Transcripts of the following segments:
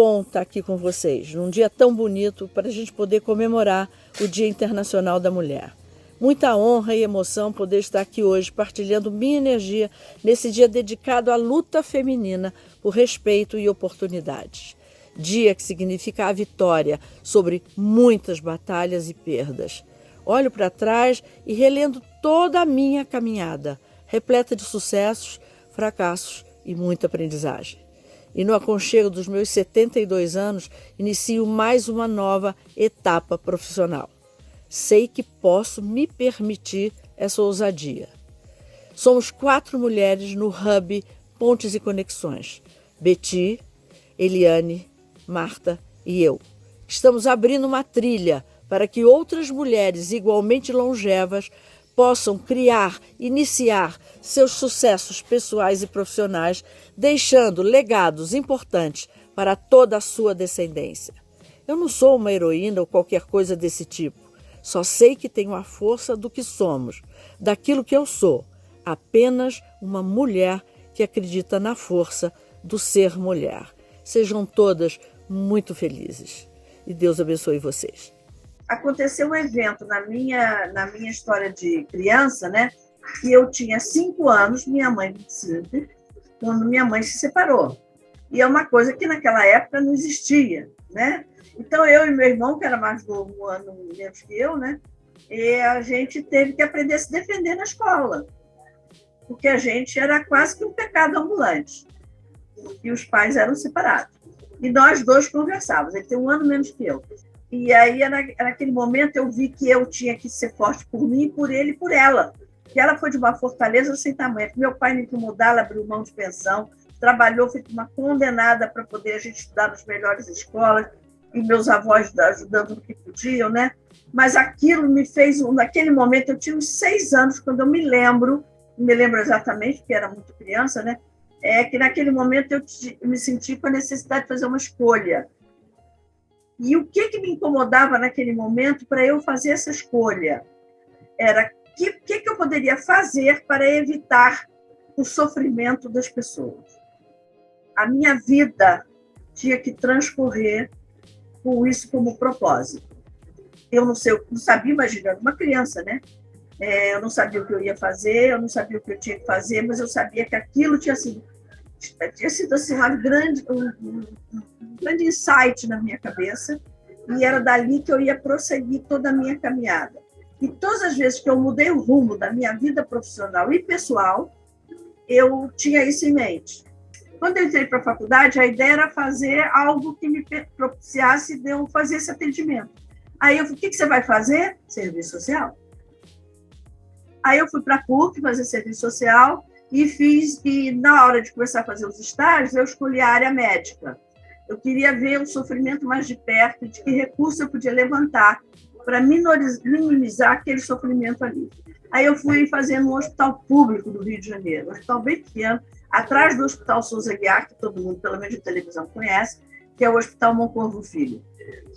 bom estar aqui com vocês, num dia tão bonito para a gente poder comemorar o Dia Internacional da Mulher. Muita honra e emoção poder estar aqui hoje partilhando minha energia nesse dia dedicado à luta feminina por respeito e oportunidades. Dia que significa a vitória sobre muitas batalhas e perdas. Olho para trás e relendo toda a minha caminhada, repleta de sucessos, fracassos e muita aprendizagem. E no aconchego dos meus 72 anos, inicio mais uma nova etapa profissional. Sei que posso me permitir essa ousadia. Somos 4 mulheres no Hub Pontes e Conexões. Beti, Eliane, Marta e eu. Estamos abrindo uma trilha para que outras mulheres igualmente longevas possam criar, iniciar seus sucessos pessoais e profissionais, deixando legados importantes para toda a sua descendência. Eu não sou uma heroína ou qualquer coisa desse tipo. Só sei que tenho a força do que somos, daquilo que eu sou, apenas uma mulher que acredita na força do ser mulher. Sejam todas muito felizes e Deus abençoe vocês. Aconteceu um evento na minha história de criança, né? Que eu tinha 5 anos, minha mãe 25, quando minha mãe se separou. E é uma coisa que naquela época não existia, né? Então, eu e meu irmão, que era mais novo, um ano menos que eu, né? E a gente teve que aprender a se defender na escola, porque a gente era quase que um pecado ambulante, e os pais eram separados. E nós dois conversávamos, ele tem um ano menos que eu. E aí, naquele momento, eu vi que eu tinha que ser forte por mim, por ele e por ela. E ela foi de uma fortaleza sem tamanho. Meu pai me incomodou, ela abriu mão de pensão, trabalhou, foi uma condenada para poder a gente estudar nas melhores escolas, e meus avós ajudando no que podiam, né? Mas aquilo me fez, naquele momento, eu tinha uns 6 anos, quando eu me lembro exatamente, porque era muito criança, né? É que naquele momento eu me senti com a necessidade de fazer uma escolha. E o que me incomodava naquele momento para eu fazer essa escolha? Era o que eu poderia fazer para evitar o sofrimento das pessoas. A minha vida tinha que transcorrer com isso como propósito. Eu não sabia, imaginando uma criança, né? Eu não sabia o que eu ia fazer, eu não sabia o que eu tinha que fazer, mas eu sabia que aquilo tinha sido assim, um grande insight na minha cabeça, e era dali que eu ia prosseguir toda a minha caminhada. E todas as vezes que eu mudei o rumo da minha vida profissional e pessoal, eu tinha isso em mente. Quando eu entrei para a faculdade, a ideia era fazer algo que me propiciasse de eu fazer esse atendimento. Aí eu falei, o que você vai fazer? Serviço social. Aí eu fui para a PUC fazer serviço social e na hora de começar a fazer os estágios, eu escolhi a área médica. Eu queria ver o sofrimento mais de perto, de que recurso eu podia levantar para minimizar aquele sofrimento ali. Aí eu fui fazer no hospital público do Rio de Janeiro, um hospital bem pequeno, atrás do Hospital Souza Guiar, que todo mundo, pelo menos de televisão, conhece, que é o Hospital Moncorvo Filho.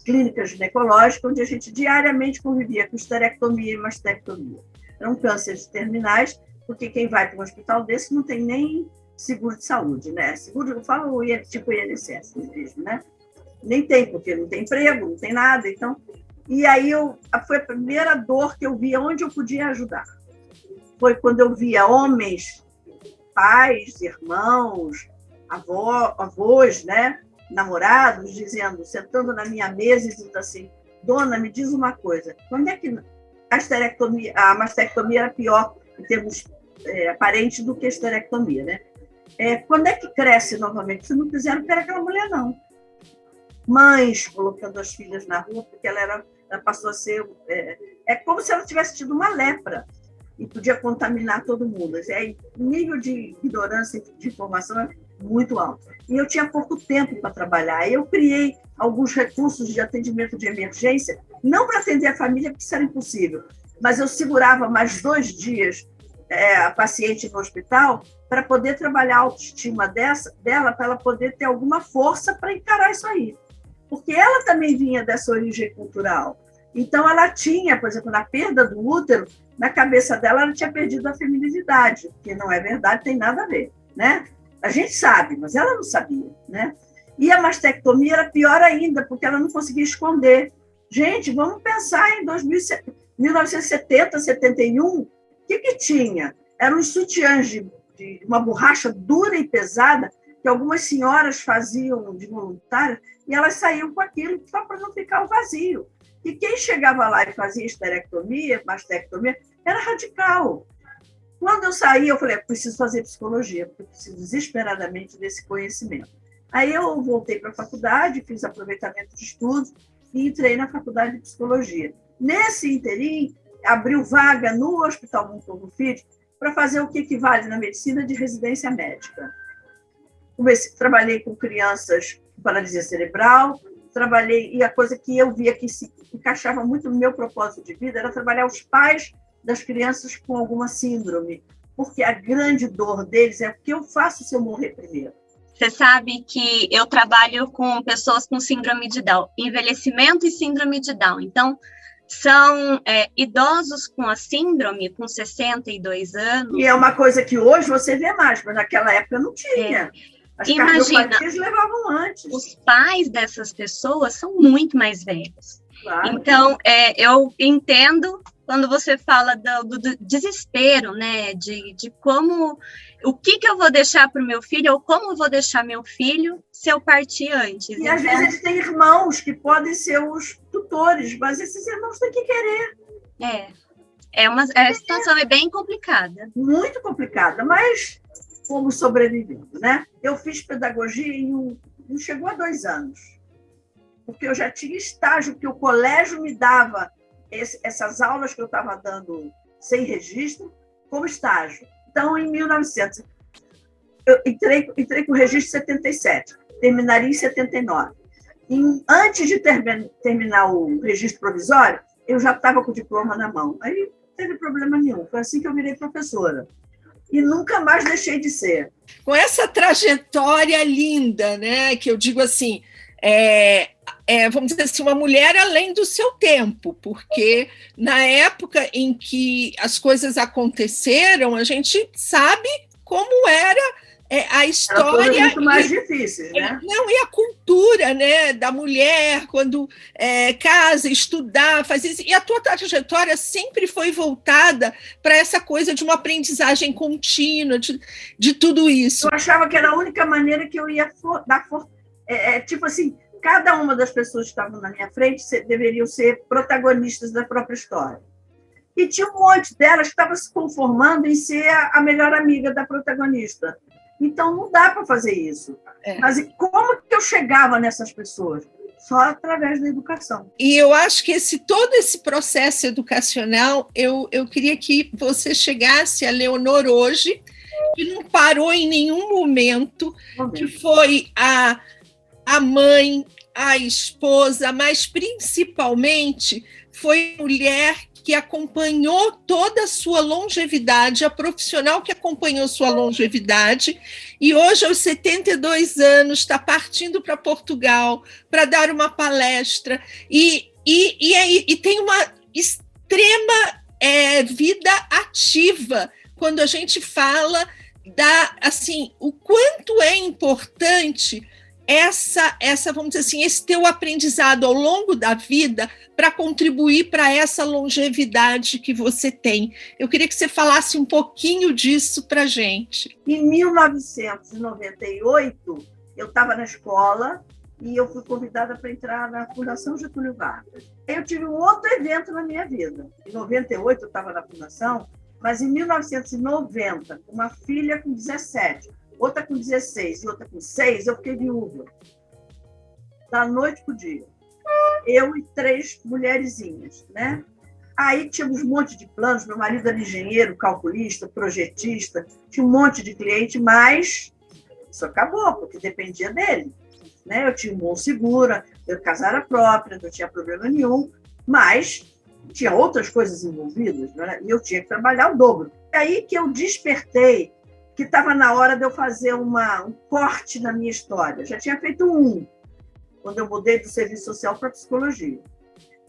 Clínica ginecológica, onde a gente diariamente convivia com esterectomia e mastectomia. Eram cânceres terminais, porque quem vai para um hospital desse não tem nem seguro de saúde, né? Seguro, eu falo tipo INSS mesmo, né? Nem tem, porque não tem emprego, não tem nada, então... E aí foi a primeira dor que eu via onde eu podia ajudar. Foi quando eu via homens, pais, irmãos, avós, né? Namorados, sentando na minha mesa e dizendo assim, dona, me diz uma coisa, quando é que a mastectomia era pior em termos aparentes do que a esterectomia, né? Quando é que cresce novamente? Se não quiser, não quero aquela mulher, não. Mães colocando as filhas na rua, porque ela passou a ser... É como se ela tivesse tido uma lepra e podia contaminar todo mundo. O nível de ignorância de informação é muito alto. E eu tinha pouco tempo para trabalhar. Eu criei alguns recursos de atendimento de emergência, não para atender a família, porque isso era impossível, mas eu segurava mais 2 dias a paciente no hospital para poder trabalhar a autoestima dela, para ela poder ter alguma força para encarar isso aí. Porque ela também vinha dessa origem cultural. Então, ela tinha, por exemplo, na perda do útero, na cabeça dela, ela tinha perdido a feminilidade, que não é verdade, tem nada a ver, né? A gente sabe, mas ela não sabia, né? E a mastectomia era pior ainda, porque ela não conseguia esconder. Gente, vamos pensar em 1970, 71, o que tinha? Eram os sutiãs de uma borracha dura e pesada que algumas senhoras faziam de voluntária e elas saíam com aquilo só para não ficar o vazio. E quem chegava lá e fazia esterectomia, mastectomia, era radical. Quando eu saí, eu falei, preciso fazer psicologia, porque eu preciso desesperadamente desse conhecimento. Aí eu voltei para a faculdade, fiz aproveitamento de estudos e entrei na faculdade de psicologia. Nesse interim, abriu vaga no Hospital Montoro Filho para fazer o que equivale na medicina de residência médica. Trabalhei com crianças com paralisia cerebral, e a coisa que eu via que se encaixava muito no meu propósito de vida era trabalhar os pais das crianças com alguma síndrome, porque a grande dor deles é o que eu faço se eu morrer primeiro. Você sabe que eu trabalho com pessoas com síndrome de Down, envelhecimento e síndrome de Down. Então, são idosos com a síndrome, com 62 anos. E é uma coisa que hoje você vê mais, mas naquela época não tinha. As cardiopatias levavam antes. Os pais dessas pessoas são muito mais velhos. Claro. Então, eu entendo quando você fala do desespero, né? De como, o que eu vou deixar para o meu filho, ou como eu vou deixar meu filho se eu partir antes. E às vezes eles têm irmãos que podem ser os tutores, mas esses irmãos têm que querer. A situação é bem complicada. Muito complicada, mas fomos sobrevivendo, né? Eu fiz pedagogia não chegou a 2 anos, porque eu já tinha estágio que o colégio me dava essas aulas que eu estava dando sem registro, como estágio. Então, em 1900, eu entrei com o registro em 77, terminaria em 79. Antes de terminar o registro provisório, eu já estava com o diploma na mão. Aí não teve problema nenhum. Foi assim que eu virei professora. E nunca mais deixei de ser. Com essa trajetória linda, né, que eu digo assim, vamos dizer assim, uma mulher além do seu tempo, porque na época em que as coisas aconteceram, a gente sabe como era a história. Era muito mais difícil, né? Não, e a cultura, né, da mulher, quando casa, estudar, fazer isso. E a tua trajetória sempre foi voltada para essa coisa de uma aprendizagem contínua, de tudo isso. Eu achava que era a única maneira que eu ia dar tipo assim, cada uma das pessoas que estavam na minha frente deveriam ser protagonistas da própria história. E tinha um monte delas que estava se conformando em ser a melhor amiga da protagonista. Então, não dá para fazer isso. Mas como que eu chegava nessas pessoas? Só através da educação. E eu acho que todo esse processo educacional, eu queria que você chegasse a Leonor hoje, que não parou em nenhum momento, que foi a mãe, a esposa, mas principalmente foi a mulher que acompanhou toda a sua longevidade, a profissional que acompanhou sua longevidade, e hoje, aos 72 anos, está partindo para Portugal para dar uma palestra, e tem uma extrema vida ativa, quando a gente fala assim, o quanto é importante vamos dizer assim, esse teu aprendizado ao longo da vida para contribuir para essa longevidade que você tem. Eu queria que você falasse um pouquinho disso para a gente. Em 1998, eu estava na escola e eu fui convidada para entrar na Fundação Getúlio Vargas. Eu tive um outro evento na minha vida. Em 98 eu estava na Fundação, mas em 1990, uma filha com 17, outra com 16 e outra com 6, eu fiquei viúva. Da noite para o dia. Eu e 3 mulherzinhas, né? Aí tínhamos um monte de planos, meu marido era engenheiro, calculista, projetista, tinha um monte de cliente, mas isso acabou, porque dependia dele. Né? Eu tinha um bom seguro, eu casara própria, não tinha problema nenhum, mas tinha outras coisas envolvidas, né? E eu tinha que trabalhar o dobro. É aí que eu despertei que estava na hora de eu fazer um corte na minha história. Já tinha feito quando eu mudei do serviço social para a psicologia.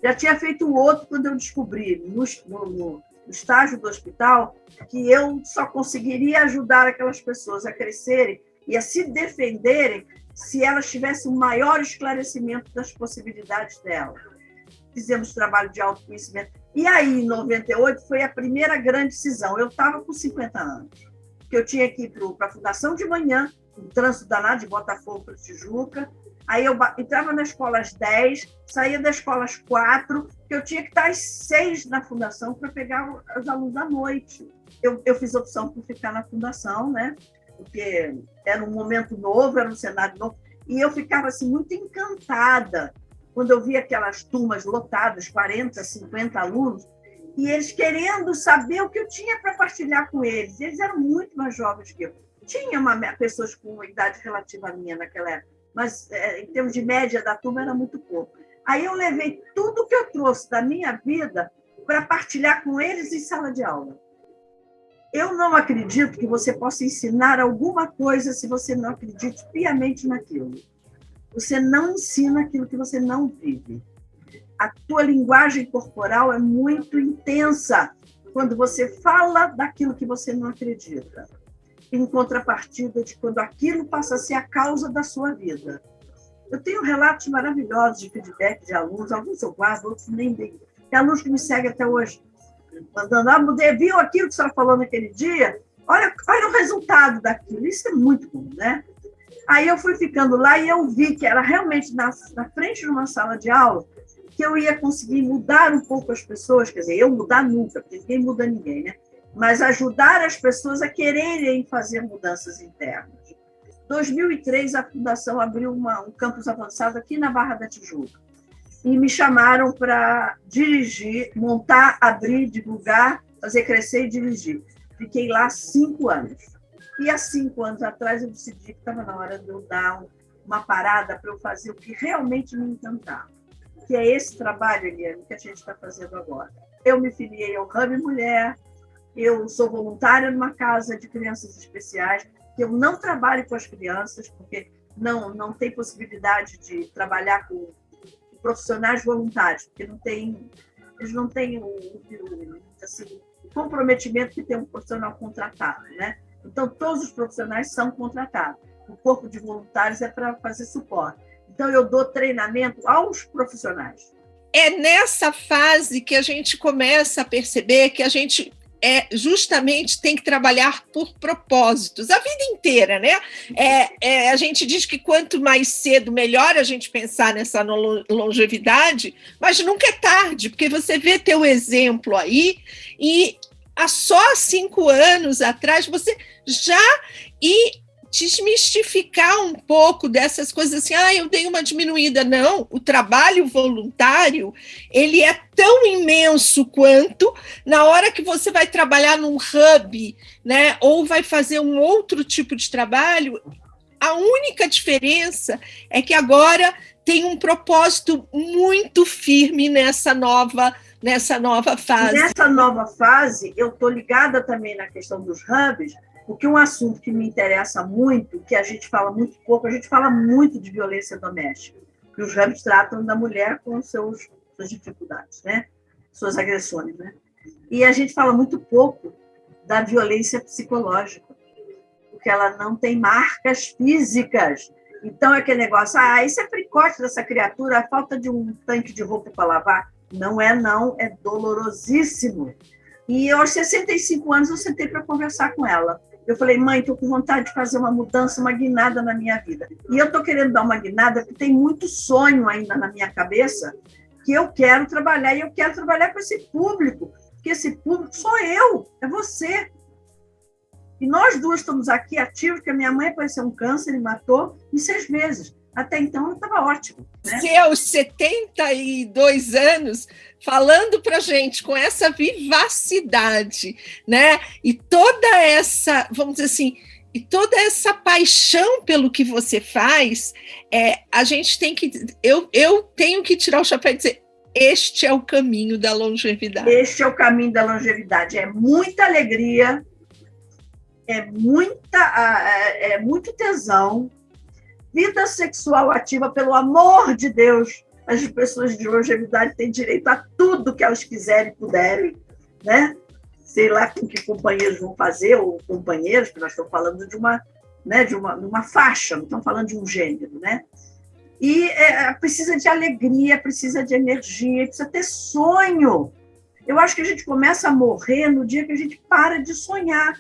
Já tinha feito outro quando eu descobri, no estágio do hospital, que eu só conseguiria ajudar aquelas pessoas a crescerem e a se defenderem se elas tivessem um maior esclarecimento das possibilidades delas. Fizemos trabalho de autoconhecimento. E aí, em 98, foi a primeira grande decisão. Eu estava com 50 anos, que eu tinha que ir para a Fundação de manhã, um trânsito danado de Botafogo para Tijuca. Aí eu entrava na escola às 10, saía da escola às 4, que eu tinha que estar às 6 na Fundação para pegar os alunos à noite. Eu fiz a opção por ficar na Fundação, né? Porque era um momento novo, era um cenário novo, e eu ficava assim, muito encantada quando eu via aquelas turmas lotadas, 40, 50 alunos, e eles querendo saber o que eu tinha para partilhar com eles. Eles eram muito mais jovens que eu. Tinha pessoas com uma idade relativa à minha naquela época, mas em termos de média da turma era muito pouco. Aí eu levei tudo que eu trouxe da minha vida para partilhar com eles em sala de aula. Eu não acredito que você possa ensinar alguma coisa se você não acredite piamente naquilo. Você não ensina aquilo que você não vive. A tua linguagem corporal é muito intensa quando você fala daquilo que você não acredita, em contrapartida de quando aquilo passa a ser a causa da sua vida. Eu tenho relatos maravilhosos de feedback de alunos, alguns eu guardo, outros nem bem. Tem alunos que me seguem até hoje, mandando, viu aquilo que a senhora falou naquele dia? Olha o resultado daquilo. Isso é muito bom, né? Aí eu fui ficando lá e eu vi que era realmente na frente de uma sala de aula que eu ia conseguir mudar um pouco as pessoas, quer dizer, eu mudar nunca, porque ninguém muda ninguém, né? Mas ajudar as pessoas a quererem fazer mudanças internas. Em 2003, a Fundação abriu um campus avançado aqui na Barra da Tijuca e me chamaram para dirigir, montar, abrir, divulgar, fazer crescer e dirigir. Fiquei lá 5 anos. E há 5 anos atrás eu decidi que estava na hora de eu dar uma parada para eu fazer o que realmente me encantava, que é esse trabalho, Eliane, que a gente está fazendo agora. Eu me filiei ao Hub Mulher, eu sou voluntária numa casa de crianças especiais, que eu não trabalho com as crianças, porque não tem possibilidade de trabalhar com profissionais voluntários, porque eles não têm o comprometimento que tem um profissional contratado, né? Então, todos os profissionais são contratados. O corpo de voluntários é para fazer suporte. Então, eu dou treinamento aos profissionais. É nessa fase que a gente começa a perceber que a gente justamente tem que trabalhar por propósitos, a vida inteira, né? A gente diz que quanto mais cedo, melhor a gente pensar nessa longevidade, mas nunca é tarde, porque você vê teu exemplo aí, e há só 5 anos atrás, você já desmistificar um pouco dessas coisas assim, eu dei uma diminuída. Não, o trabalho voluntário, ele é tão imenso quanto na hora que você vai trabalhar num hub, né, ou vai fazer um outro tipo de trabalho. A única diferença é que agora tem um propósito muito firme nessa nova fase. Nessa nova fase, eu estou ligada também na questão dos hubs, porque um assunto que me interessa muito, que a gente fala muito pouco, a gente fala muito de violência doméstica, que os hubs tratam da mulher com suas dificuldades, né? Suas agressões, né? E a gente fala muito pouco da violência psicológica, porque ela não tem marcas físicas. Então, é aquele negócio, isso é fricote dessa criatura, a falta de um tanque de roupa para lavar. Não, é dolorosíssimo. E aos 65 anos, eu sentei para conversar com ela. Eu falei, mãe, estou com vontade de fazer uma mudança, uma guinada na minha vida. E eu estou querendo dar uma guinada, porque tem muito sonho ainda na minha cabeça, que eu quero trabalhar, e eu quero trabalhar com esse público, porque esse público sou eu, é você. E nós duas estamos aqui ativos, porque a minha mãe apareceu um câncer e matou em 6 meses. Até então, eu estava ótimo. Né? Você, aos 72 anos, falando para a gente com essa vivacidade, né? E toda essa, vamos dizer assim, e toda essa paixão pelo que você faz, a gente tem que... Eu tenho que tirar o chapéu e dizer, este é o caminho da longevidade. Este é o caminho da longevidade. É muita alegria, é muito tesão, vida sexual ativa, pelo amor de Deus. As pessoas de longevidade têm direito a tudo que elas quiserem e puderem, né? Sei lá com que companheiros vão fazer, ou companheiros, porque nós estamos falando de uma né? De uma faixa, não estamos falando de um gênero, né? E precisa de alegria, precisa de energia, precisa ter sonho. Eu acho que a gente começa a morrer no dia que a gente para de sonhar.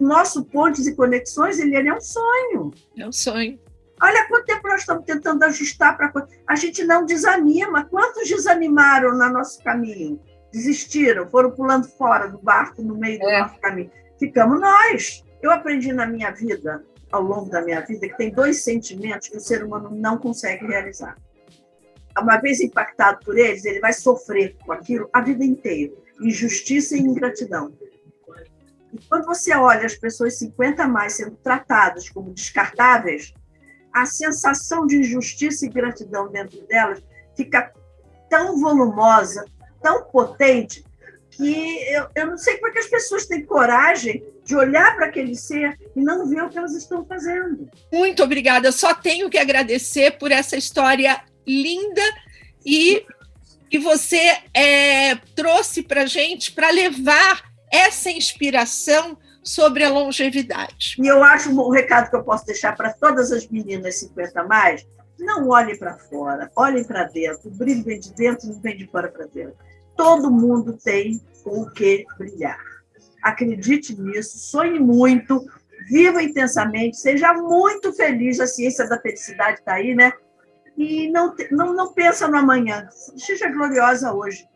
Nosso Pontes e Conexões, ele é um sonho. É um sonho. Olha quanto tempo nós estamos tentando ajustar para... A gente não desanima. Quantos desanimaram no nosso caminho? Desistiram, foram pulando fora do barco no meio do nosso caminho. Ficamos nós. Eu aprendi na minha vida, ao longo da minha vida, que tem 2 sentimentos que o ser humano não consegue realizar. Uma vez impactado por eles, ele vai sofrer com aquilo a vida inteira. Injustiça e ingratidão. E quando você olha as pessoas 50 a mais sendo tratadas como descartáveis, a sensação de injustiça e ingratidão dentro delas fica tão volumosa, tão potente, que eu não sei como é que as pessoas têm coragem de olhar para aquele ser e não ver o que elas estão fazendo. Muito obrigada. Eu só tenho que agradecer por essa história linda e você trouxe para a gente para levar essa inspiração sobre a longevidade. E eu acho um recado que eu posso deixar para todas as meninas 50 a mais: não olhem para fora, olhem para dentro. O brilho vem de dentro, não vem de fora para dentro. Todo mundo tem com o que brilhar. Acredite nisso, sonhe muito, viva intensamente, seja muito feliz. A ciência da felicidade está aí, né? E não pensa no amanhã. Seja gloriosa hoje.